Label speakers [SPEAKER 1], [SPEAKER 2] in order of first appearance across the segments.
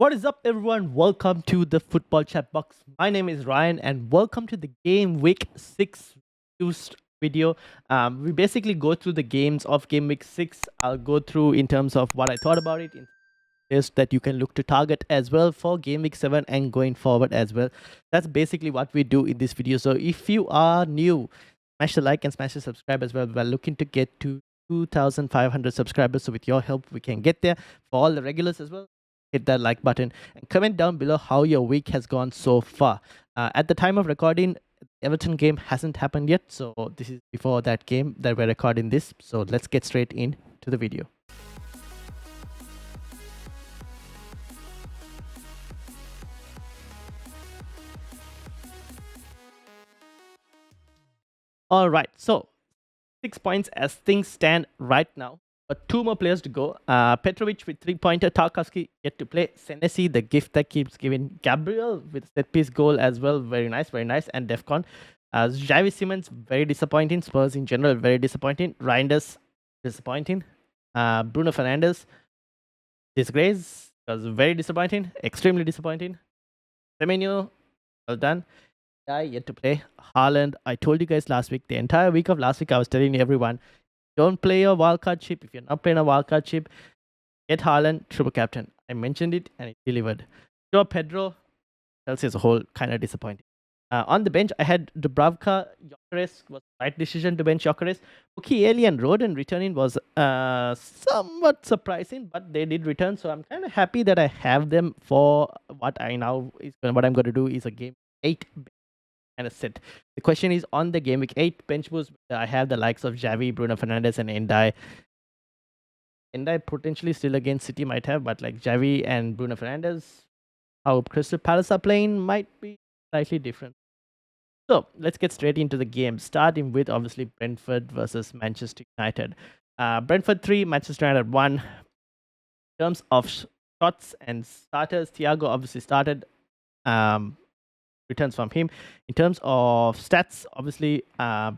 [SPEAKER 1] What is up, everyone? Welcome to the Football Chat Box. My name is Ryan, and welcome to the Game Week 6 used video. We basically go through the games of Game Week 6. I'll go through in terms of what I thought about it, in list that you can look to target as well for Game Week 7 and going forward as well. That's basically what we do in this video. So if you are new, smash the like and smash the subscribe as well. We're looking to get to 2,500 subscribers. So with your help, we can get there. For all the regulars as well, hit that like button and comment down below how your week has gone so far. At the time of recording, Everton game hasn't happened yet, so this is before that game that we're recording this. So let's get straight into the video. All right, so 6 points as things stand right now. But 2 more players to go. Petrovic with 3-pointer. Tarkowski yet to play. Senesi, the gift that keeps giving. Gabriel with set-piece goal as well. Very nice, very nice. And Defcon. Xavi Simons, very disappointing. Spurs in general, very disappointing. Reinders, disappointing. Bruno Fernandes, disgrace. Was very disappointing. Extremely disappointing. Semenyo, well done. Yet to play. Haaland, I told you guys last week, the entire week of last week, I was telling everyone, don't play your wildcard chip. If you're not playing a wildcard chip, get Haaland, triple captain. I mentioned it and it delivered. Joe Pedro, Chelsea as a whole, kind of disappointing. On the bench, I had Dubravka. Gyökeres was the right decision to bench Gyökeres. Mukiele and Rodon returning was somewhat surprising, but they did return. So I'm kind of happy that I have them for what I'm going to do is a game 8 kind of set. The question is on the Game Week 8 bench boost, I have the likes of Xavi, Bruno Fernandes, and Endai. Endai potentially still against City might have, but like Xavi and Bruno Fernandes, how Crystal Palace are playing might be slightly different. So let's get straight into the game, starting with obviously Brentford versus Manchester United. Brentford 3, Manchester United 1. In terms of shots and starters, Thiago obviously started. Returns from him. In terms of stats, obviously,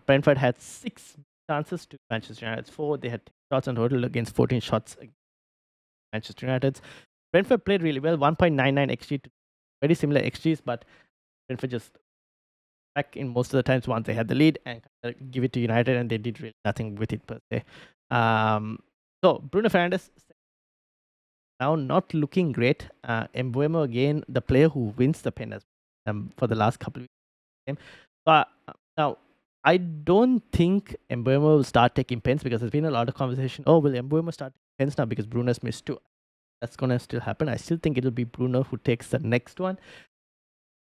[SPEAKER 1] Brentford had 6 chances to Manchester United's 4. They had 10 shots on total against 14 shots against Manchester United's. Brentford played really well, 1.99 XG to very similar XGs, but Brentford just back in most of the times once they had the lead and give it to United, and they did really nothing with it per se. So Bruno Fernandes now not looking great. Mbeumo again, the player who wins the pen as for the last couple of weeks. But now, I don't think Mbeumo will start taking pens because there's been a lot of conversation. Oh, will Mbeumo start taking pens now because Bruno's missed 2? That's going to still happen. I still think it'll be Bruno who takes the next one.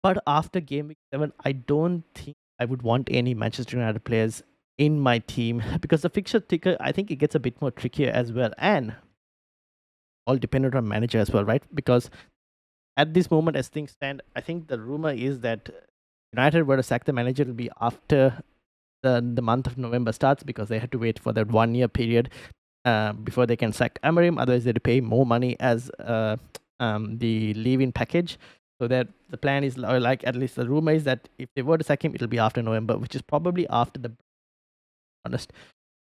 [SPEAKER 1] But after Game Week 7, I don't think I would want any Manchester United players in my team because the fixture ticker, I think it gets a bit more trickier as well. And all dependent on manager as well, right? Because at this moment, as things stand, I think the rumor is that United were to sack the manager will be after the month of November starts because they had to wait for that 1-year period before they can sack Amorim. Otherwise, they had to pay more money as the leave-in package. So that the plan is like, at least the rumor is that if they were to sack him, it'll be after November, which is probably after the honest.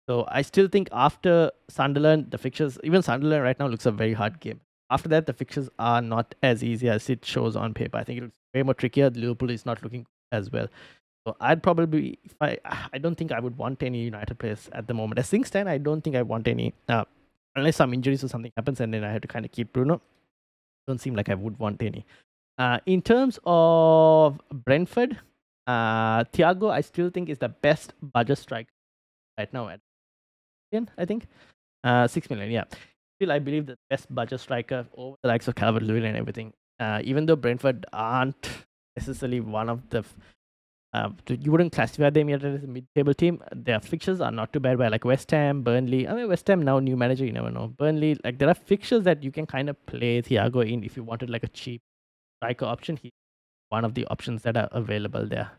[SPEAKER 1] So I still think after Sunderland, the fixtures, even Sunderland right now looks a very hard game. After that, the fixtures are not as easy as it shows on paper. I think it's way more trickier. Liverpool is not looking as well. So I'd probably, if I don't think I would want any United players at the moment. As things stand, I don't think I want any, unless some injuries or something happens and then I have to kind of keep Bruno. Don't seem like I would want any. In terms of Brentford, Thiago, I still think is the best budget striker right now at I think 6 million, yeah. Still, I believe the best budget striker over the likes of Calvert-Lewin and everything. Even though Brentford aren't necessarily one of the, you wouldn't classify them yet as a mid-table team. Their fixtures are not too bad. By like West Ham, Burnley. I mean, West Ham now new manager, you never know. Burnley, like there are fixtures that you can kind of play Thiago in if you wanted like a cheap striker option. He's one of the options that are available there.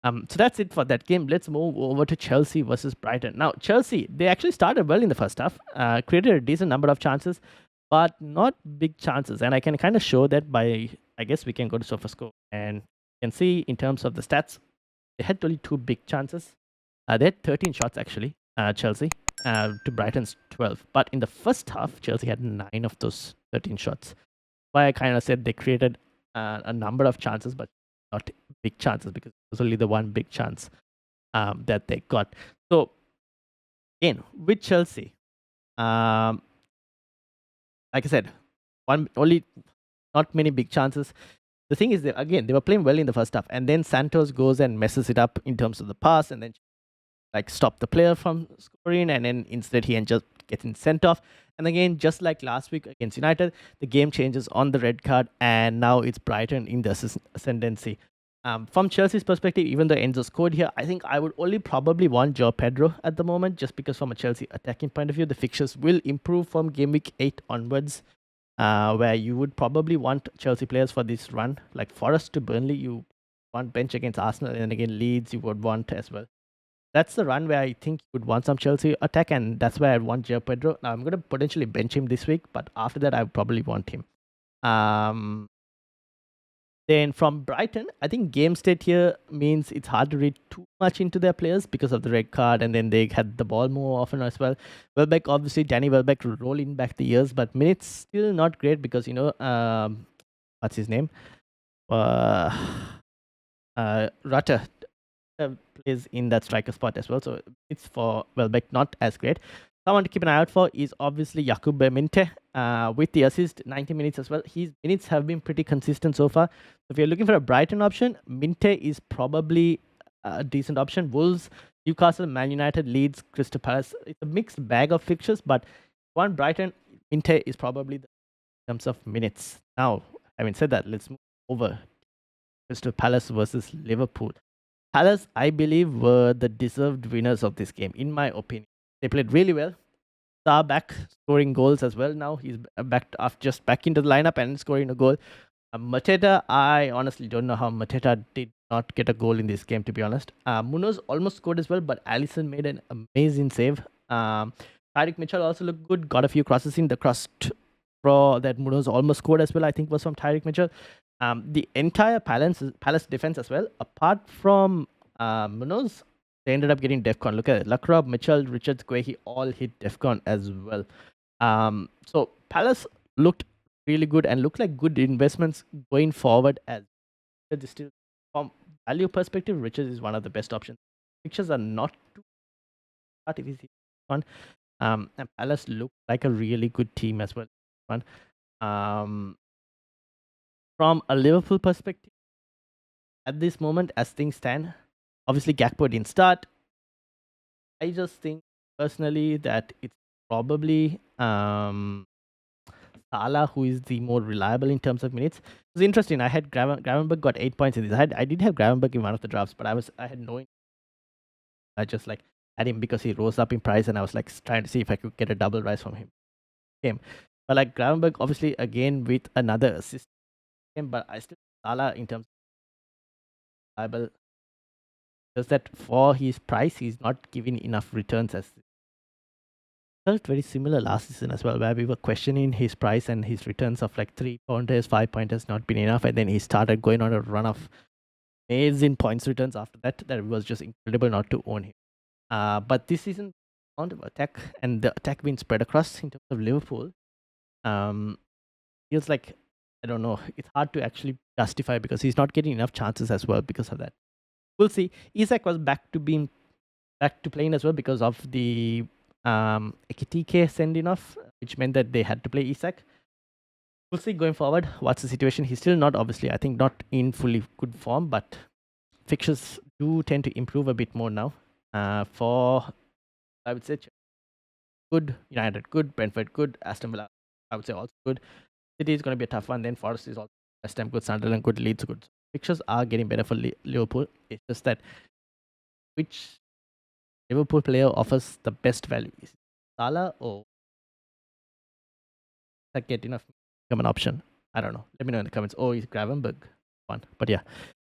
[SPEAKER 1] So that's it for that game. Let's move over to Chelsea versus Brighton. Now, Chelsea, they actually started well in the first half, created a decent number of chances, but not big chances. And I can kind of show that by, I guess we can go to SofaScore and you can see in terms of the stats, they had only 2 big chances. They had 13 shots actually, Chelsea, to Brighton's 12. But in the first half, Chelsea had 9 of those 13 shots. why I kind of said they created a number of chances, but not big chances because it was only the one big chance that they got. So again, with Chelsea, like I said, only not many big chances. The thing is that again they were playing well in the first half, and then Santos goes and messes it up in terms of the pass, and then like stop the player from scoring, and then instead he ends up getting sent off. And again, just like last week against United, the game changes on the red card, and now it's Brighton in the ascendancy. From Chelsea's perspective, even though Enzo scored here, I think I would only probably want Joe Pedro at the moment, just because from a Chelsea attacking point of view, the fixtures will improve from game week 8 onwards, where you would probably want Chelsea players for this run. Like Forest to Burnley, you want bench against Arsenal, and again Leeds you would want as well. That's the run where I think you would want some Chelsea attack, and that's where I want Joe Pedro. Now I'm going to potentially bench him this week, but after that I probably want him. Then from Brighton, I think game state here means it's hard to read too much into their players because of the red card, and then they had the ball more often as well. Welbeck, obviously, Danny Welbeck rolling back the years, but minutes still not great because, what's his name? Rutter plays in that striker spot as well. So it's for Welbeck not as great. Someone to keep an eye out for is obviously Jakub Minte with the assist, 90 minutes as well. His minutes have been pretty consistent so far. So if you're looking for a Brighton option, Minte is probably a decent option. Wolves, Newcastle, Man United, Leeds, Crystal Palace. It's a mixed bag of fixtures, but one Brighton, Minte is probably in terms of minutes. Now, having said that, let's move over. Crystal Palace versus Liverpool. Palace, I believe, were the deserved winners of this game, in my opinion. They played really well. Star back scoring goals as well now. He's just back into the lineup and scoring a goal. Mateta, I honestly don't know how Mateta did not get a goal in this game, to be honest. Munoz almost scored as well, but Alisson made an amazing save. Tyreek Mitchell also looked good, got a few crosses in. The cross draw that Munoz almost scored as well, I think, was from Tyreek Mitchell. The entire Palace defense as well, apart from Munoz, they ended up getting DEFCON. Look at it. Lacroix, Mitchell, Richards, Guehi all hit DEFCON as well. So Palace looked really good and looked like good investments going forward, as still from value perspective, Richards is one of the best options. Pictures are not too hard if you see one. And Palace look like a really good team as well. From a Liverpool perspective, at this moment, as things stand, obviously Gakpo didn't start. I just think personally that it's probably Salah who is the more reliable in terms of minutes. It was interesting. I had Gravenberg got 8 points in this. I did have Gravenberg in one of the drafts, but I had no. I just like had him because he rose up in price, and I was like trying to see if I could get a double rise from him. But like Gravenberg, obviously again with another assist. But I still Salah in terms of reliable. Just that for his price, he's not giving enough returns. As felt very similar last season as well, where we were questioning his price and his returns of like 3 pointers, 5 pointers not been enough, and then he started going on a run of amazing points returns after that. That was just incredible not to own him. But this season, on the attack and the attack being spread across in terms of Liverpool, feels like I don't know. It's hard to actually justify because he's not getting enough chances as well because of that. We'll see. Isak was back to playing as well because of the Ekitike sending off, which meant that they had to play Isak. We'll see going forward what's the situation. He's still not, obviously, I think not in fully good form, but fixtures do tend to improve a bit more now. For, I would say, good United, good Brentford, good Aston Villa, I would say also good. City is going to be a tough one. Then Forest is also West Ham good, Sunderland good, Leeds good. Pictures are getting better for Liverpool. It's just that which Liverpool player offers the best value? Is it Salah or that get enough become an option? I don't know. Let me know in the comments. Oh, is Gravenberg one? But yeah,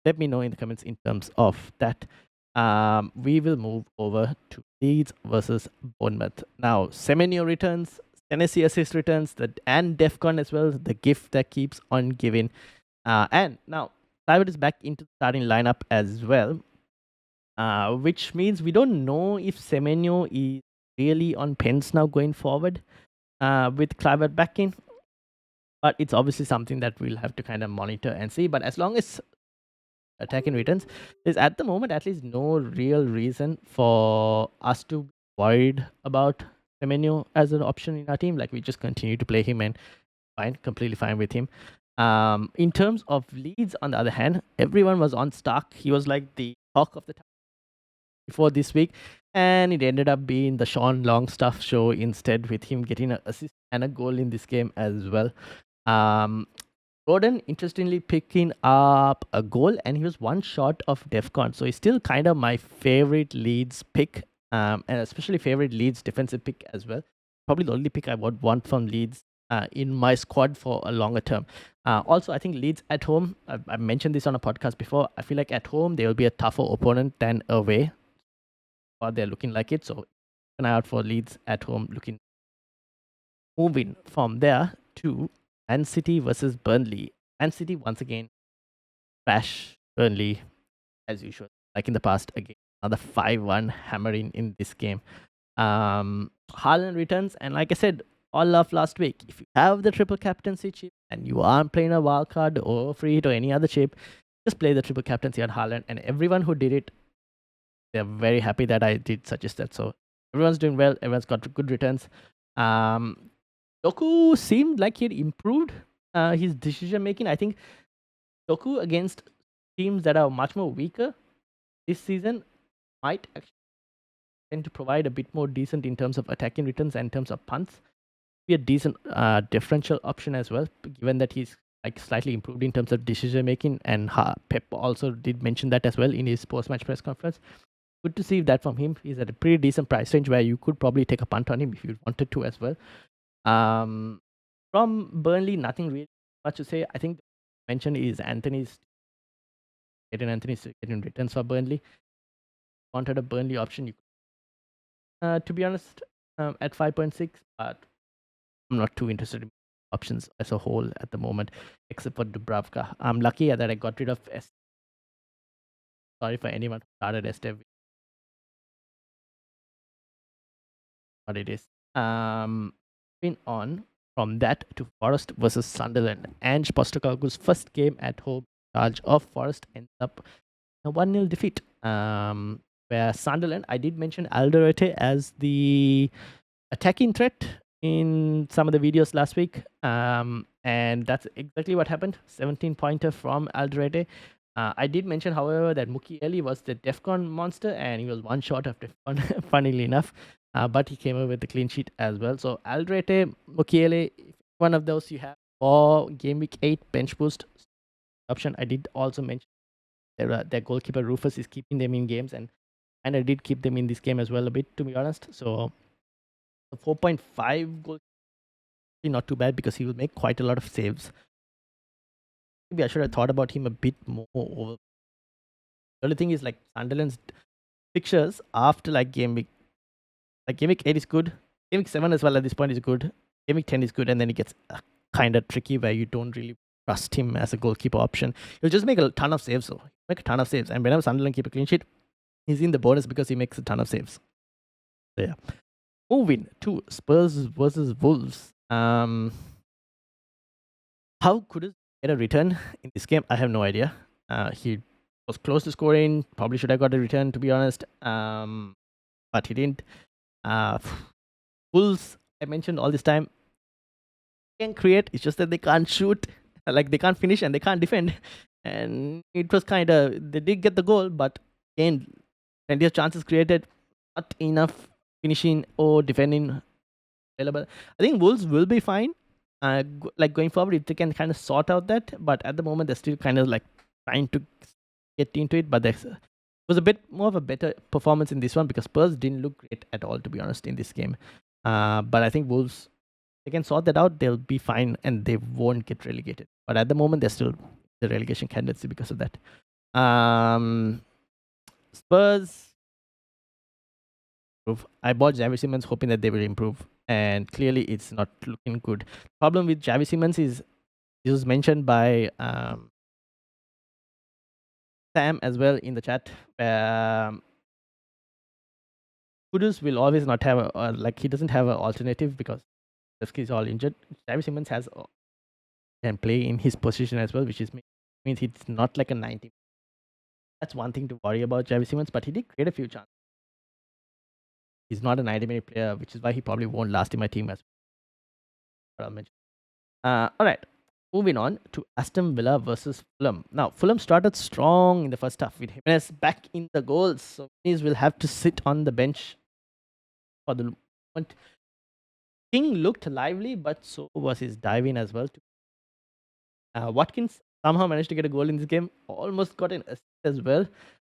[SPEAKER 1] let me know in the comments in terms of that. We will move over to Leeds versus Bournemouth. Now, Semenyo returns, Tennessee assist returns, and DEFCON as well. The gift that keeps on giving. And now Private is back into the starting lineup as well, which means we don't know if Semenyo is really on pens now going forward with Kluivert back in. but it's obviously something that we'll have to kind of monitor and see. But as long as attacking returns, there's at the moment at least no real reason for us to be worried about Semenyo as an option in our team. Like, we just continue to play him and fine, completely fine with him. In terms of Leeds, on the other hand, everyone was on Stark. He was like the talk of the town before this week, and it ended up being the Sean Longstaff show instead, with him getting an assist and a goal in this game as well. Gordon, interestingly, picking up a goal, and he was one short of DEFCON. So he's still kind of my favorite Leeds pick, and especially favorite Leeds defensive pick as well. Probably the only pick I would want from Leeds in my squad for a longer term. Also, I think Leeds at home, I mentioned this on a podcast before, I feel like at home they will be a tougher opponent than away, or they're looking like it. So keep an eye out for Leeds at home. Moving from there to Man City versus Burnley. Man City once again trash Burnley as usual, like in the past. Again, another 5-1 hammering in this game. Haaland returns, and like I said, all love last week. If you have the triple captaincy chip and you aren't playing a wild card or free hit or any other chip, just play the triple captaincy on Haaland. And everyone who did it, they're very happy that I did suggest that. So everyone's doing well. Everyone's got good returns. Doku seemed like he'd improved his decision making. I think Doku against teams that are much more weaker this season might actually tend to provide a bit more decent in terms of attacking returns and in terms of punts. Be a decent differential option as well, given that he's like slightly improved in terms of decision making. And Pep also did mention that as well in his post-match press conference. Good to see that from him. He's at a pretty decent price range where you could probably take a punt on him if you wanted to as well. From Burnley, nothing really much to say. I think the mention is Anthony's getting returns for Burnley. Wanted a Burnley option, you to be honest, at 5.6, but I'm not too interested in options as a whole at the moment, except for Dubravka. I'm lucky that I got rid of S. Sorry for anyone who started Esteve. What it is. Moving on from that to Forest versus Sunderland. Ange Postecoglou's first game at home in charge of Forest ends up a 1-0 defeat. Where Sunderland, I did mention Alderete as the attacking threat in some of the videos last week. And that's exactly what happened. 17-pointer from Alderete. I did mention, however, that Mukiele was the DEFCON monster, and he was one short of DEFCON, funnily enough. But he came up with the clean sheet as well. So Alderete, Mukiele, one of those you have for Game Week 8 bench boost option. I did also mention their goalkeeper Rufus is keeping them in games, and I did keep them in this game as well a bit, to be honest. So 4.5 goal, not too bad, because he will make quite a lot of saves. Maybe I should have thought about him a bit more. The only thing is, like, Sunderland's fixtures after Game Week 8 is good. Game Week 7 as well at this point is good. Game Week 10 is good, and then it gets kind of tricky where you don't really trust him as a goalkeeper option. He'll just make a ton of saves, and whenever Sunderland keep a clean sheet, he's in the bonus because he makes a ton of saves. So yeah. Moving to Spurs versus Wolves. How could he get a return in this game? I have no idea. He was close to scoring. Probably should have got a return, to be honest. But he didn't. Wolves, I mentioned all this time, can create. It's just that they can't shoot. They can't finish and they can't defend. And it was kind of, they did get the goal, but again, plenty of chances created. Not enough finishing or defending available. I think Wolves will be fine. Going forward, if they can kind of sort out that. But at the moment, they're still kind of trying to get into it. But it was a bit more of a better performance in this one, because Spurs didn't look great at all, to be honest, in this game. But I think Wolves, they can sort that out, they'll be fine and they won't get relegated. But at the moment, they're still the relegation candidacy because of that. Spurs, I bought Xavi Simons hoping that they will improve, and clearly it's not looking good. Problem with Xavi Simons is, this was mentioned by Sam as well in the chat. Kudus will always not have he doesn't have an alternative because Levski is all injured. Xavi Simons has can play in his position as well, which means he's not like a 90. That's one thing to worry about Javi Simmons, but he did create a few chances. He's not a 90-minute player, which is why he probably won't last in my team as well. I'll mention. All right. Moving on to Aston Villa versus Fulham. Now, Fulham started strong in the first half with Jimenez back in the goals. So, Jimenez will have to sit on the bench for the moment. King looked lively, but so was his diving as well. Watkins somehow managed to get a goal in this game. Almost got an assist as well.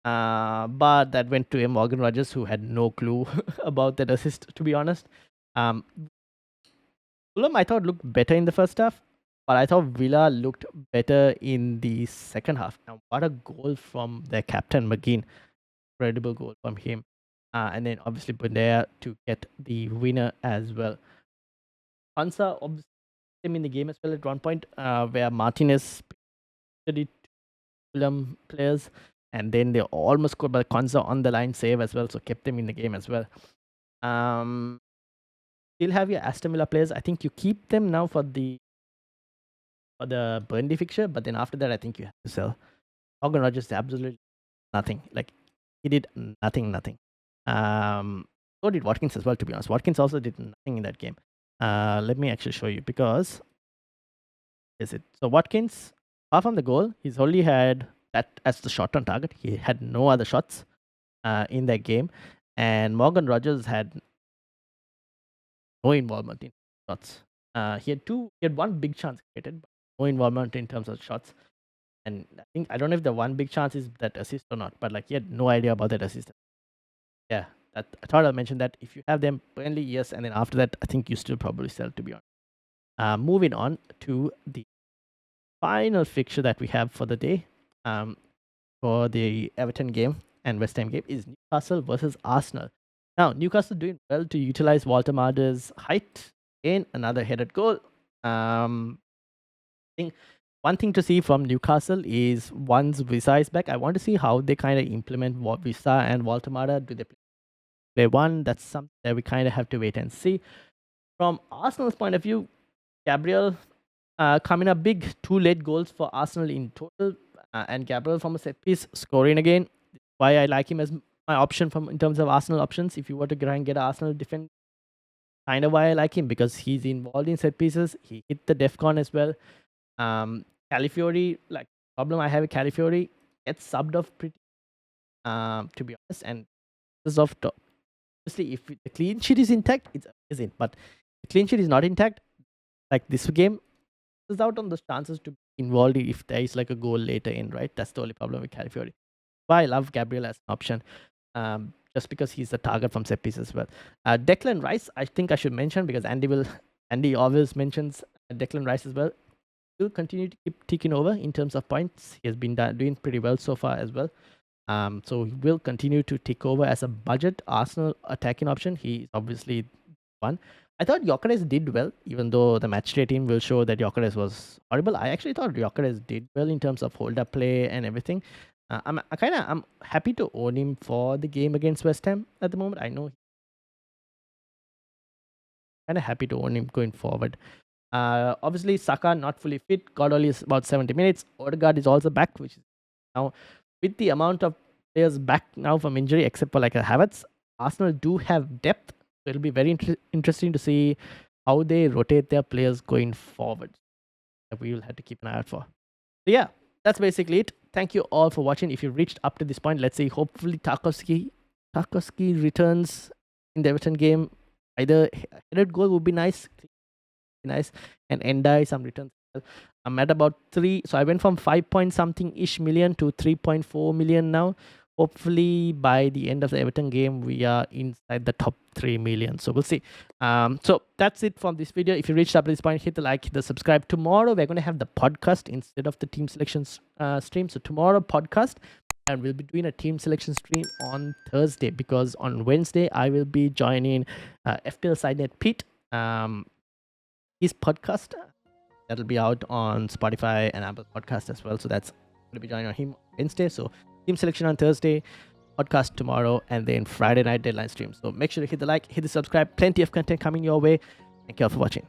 [SPEAKER 1] But that went to Morgan Rogers, who had no clue about that assist, to be honest. Fulham, I thought, looked better in the first half. But I thought Villa looked better in the second half. Now, what a goal from their captain, McGinn. Incredible goal from him. And then obviously Bundea to get the winner as well. Hansa obviously him in the game as well at one point, where Martinez did it to Fulham players. And then they almost scored by Konsa on the line save as well. So kept them in the game as well. Still have your Aston Villa players. I think you keep them now for the Burnley fixture, but then after that, I think you have to sell. Morgan Rogers did absolutely nothing. Like, he did nothing. So did Watkins as well, to be honest. Watkins also did nothing in that game. Let me actually show you, because so Watkins, apart from the goal, he's only had that as the shot on target. He had no other shots in that game, and Morgan Rogers had no involvement in shots. He had one big chance created, but no involvement in terms of shots. And I don't know if the one big chance is that assist or not, but like, he had no idea about that assist. Yeah, I thought I'll mention that. If you have them, Burnley, yes, and then after that, I think you still probably sell, to be honest. Moving on to the final fixture that we have for the day, for the Everton game and West Ham game, is Newcastle versus Arsenal. Now, Newcastle doing well to utilize Walter Marder's height in another headed goal. I think one thing to see from Newcastle is once Visa is back, I want to see how they kind of implement what Visa and Walter Marder. Do they play one? That's something that we kind of have to wait and see. From Arsenal's point of view, Gabriel coming up big, 2 late goals for Arsenal in total, and Gabriel from a set piece scoring again. Why I like him as my option in terms of Arsenal options. If you were to try and get an Arsenal defender, kind of why I like him, because he's involved in set pieces. He hit the DEFCON as well. Calafiori, like, problem I have with Calafiori, gets subbed off pretty, to be honest, and this is off top. Obviously, if the clean sheet is intact, it's amazing. But the clean sheet is not intact, like this game, is out on the chances to be involved if there is like a goal later in, right? That's the only problem with Calafiori. But I love Gabriel as an option, just because he's a target from set piece as well. Declan Rice, I think I should mention, because Andy always mentions Declan Rice as well. Will continue to keep ticking over in terms of points. He has been doing pretty well so far as well. So he will continue to tick over as a budget Arsenal attacking option. He is obviously one. I thought Gyökeres did well, even though the matchday team will show that Gyökeres was horrible. I actually thought Gyökeres did well in terms of hold-up play and everything. I'm happy to own him for the game against West Ham at the moment. I know kind of happy to own him going forward. Obviously, Saka not fully fit, got only about 70 minutes. Odegaard is also back, which is now with the amount of players back now from injury, except for like a Havertz, Arsenal do have depth. So it'll be very interesting to see how they rotate their players going forward. That we will have to keep an eye out for. So yeah, that's basically it. Thank you all for watching. If you reached up to this point, let's see, hopefully Tarkowski returns in the Everton game. Either headed goal would be nice, and Endai some returns. I'm at about 3, so I went from 5 point something ish million to 3.4 million now. Hopefully by the end of the Everton game, we are inside the top 3 million. So we'll see. So that's it from this video. If you reached up to this point, hit the like, hit the subscribe. Tomorrow we're going to have the podcast instead of the team selections stream. So tomorrow podcast, and we'll be doing a team selection stream on Thursday, because on Wednesday I will be joining FPL Sidenet Pete. His podcast that'll be out on Spotify and Apple Podcast as well. So that's going to be joining on him Wednesday. So team selection on Thursday, podcast tomorrow, and then Friday night deadline stream. So make sure to hit the like, hit the subscribe. Plenty of content coming your way. Thank you all for watching.